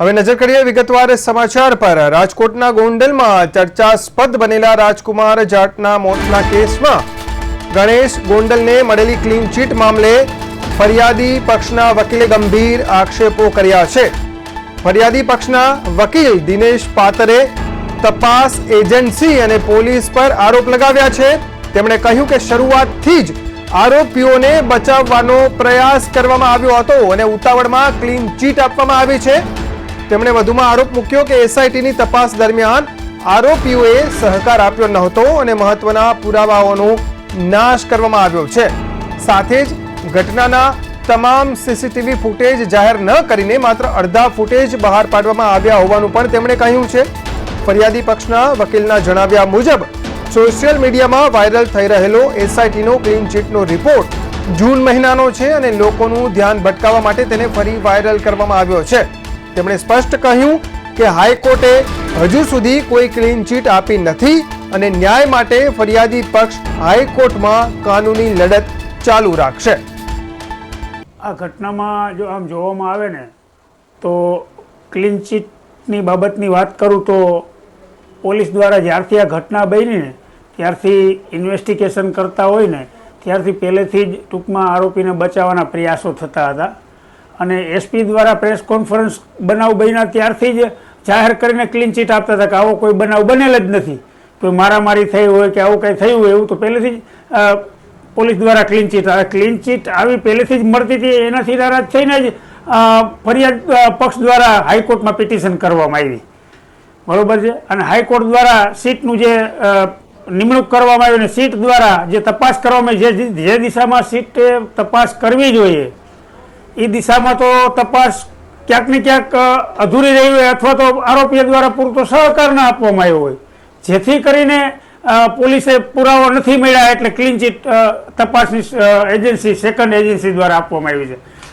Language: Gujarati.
હવે નજર કરીએ વિગતવાર સમાચાર પર। રાજકોટના ગોંડલમાં ચર્ચાસ્પદ બનેલા રાજકુમાર જાટના મોતના કેસમાં ગણેશ ગોંડલને મળેલી ક્લીન ચીટ મામલે ફરિયાદી પક્ષના વકીલે ગંભીર આક્ષેપો કર્યા છે। ફરિયાદી પક્ષના વકીલ દિનેશ પાતરે તપાસ એજન્સી અને પોલીસ પર આરોપ લગાવ્યા છે। તેમણે કહ્યું કે શરૂઆતથી જ આરોપીઓને બચાવવાનો પ્રયાસ કરવામાં આવ્યો હતો અને ઉતાવળમાં ક્લીન ચીટ આપવામાં આવી છે। તેમણે વધુમાં આરોપ મૂક્યો કે એસઆઈટીની તપાસ દરમિયાન આરોપીઓએ સહકાર આપ્યો નહોતો અને મહત્વના પુરાવાઓનો નાશ કરવામાં આવ્યો છે। સાથે જ ઘટનાના તમામ સીસીટીવી ફૂટેજ જાહેર ન કરીને માત્ર અડધા ફૂટેજ બહાર પાડવામાં આવ્યા હોવાનું પણ તેમણે કહ્યું છે। ફરિયાદી પક્ષના વકીલના જણાવ્યા મુજબ સોશિયલ મીડિયામાં વાયરલ થઈ રહેલો એસઆઈટીનો ક્લીન ચીટનો રિપોર્ટ જૂન મહિનાનો છે અને લોકોનું ધ્યાન ભટકાવવા માટે તેને ફરી વાયરલ કરવામાં આવ્યો છે। તેમણે સ્પષ્ટ કહ્યું કે હાઈકોર્ટે હજુ સુધી કોઈ ક્લીન ચીટ આપી નથી અને ન્યાય માટે ફરિયાદી પક્ષ હાઈકોર્ટમાં કાનૂની લડત ચાલુ રાખશે। આ ઘટનામાં જો આમ જોવામાં આવે ને તો ક્લીન ચીટની બાબતની વાત કરું તો પોલીસ દ્વારા જ્યારથી આ ઘટના બની ને ત્યારથી ઇન્વેસ્ટિગેશન કરતા હોય ને ત્યારથી પહેલેથી જ ટૂંકમાં આરોપીને બચાવવાના પ્રયાસો થતા હતા અને એસપી દ્વારા પ્રેસ કોન્ફરન્સ બનાવ બન્યા ત્યારથી જ જાહેર કરીને ક્લીન ચીટ આપતા હતા કે આવો કોઈ બનાવ બનેલ જ નથી, કોઈ મારામારી થઈ હોય કે આવું કંઈ થયું હોય એવું તો પહેલેથી જ પોલીસ દ્વારા ક્લીન ચીટ આવી પહેલેથી જ મળતી હતી। એનાથી નારાજ થઈને જ ફરિયાદ પક્ષ દ્વારા હાઈકોર્ટમાં પિટિશન કરવામાં આવી, બરોબર છે। અને હાઈકોર્ટ દ્વારા સીટનું જે નિમણૂક કરવામાં આવી અને સીટ દ્વારા જે તપાસ કરવામાં આવી, જે દિશામાં સીટે તપાસ કરવી જોઈએ એ દિશામાં તો તપાસ ક્યાંક ને ક્યાંક અધૂરી રહી હોય અથવા તો આરોપીઓ દ્વારા પૂરતો સહકાર ના આપવામાં આવ્યો હોય, જેથી કરીને પોલીસે પુરાવો નથી મળ્યા એટલે ક્લીન ચીટ તપાસની એજન્સી સેકન્ડ એજન્સી દ્વારા આપવામાં આવી છે।